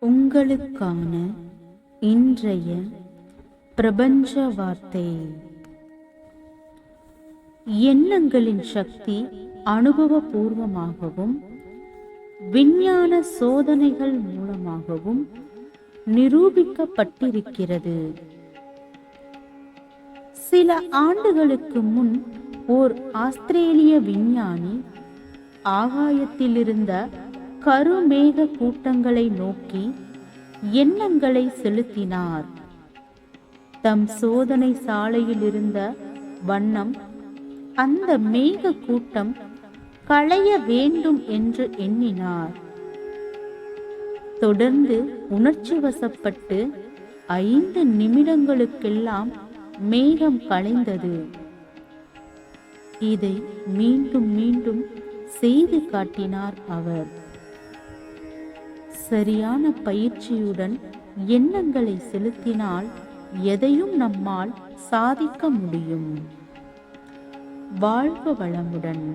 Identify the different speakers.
Speaker 1: உங்களுக்கான இன்றைய பிரபஞ்ச வார்த்தை. எண்ணங்களின் சக்தி அனுபவபூர்வமாகவும் விஞ்ஞான சோதனைகள் மூலமாகவும் நிரூபிக்கப்பட்டிருக்கிறது. சில ஆண்டுகளுக்கு முன் ஓர் ஆஸ்திரேலிய விஞ்ஞானி ஆகாயத்திலிருந்த கருமேக கூட்டங்களை நோக்கி எண்ணங்களை செலுத்தினார். தம் சோதனை சாலையில் இருந்த வண்ணம் அந்த மேக கூட்டம் களைய வேண்டும் என்று எண்ணினார். தொடர்ந்து உணர்ச்சி வசப்பட்டு 5 நிமிடங்களுக்கெல்லாம் மேகம் களைந்தது. இதை மீண்டும் மீண்டும் செய்து காட்டினார் அவர். சரியான பயிற்சியுடன் எண்ணங்களை செலுத்தினால் எதையும் நம்மால் சாதிக்க முடியும். வாழ்க வளமுடன்.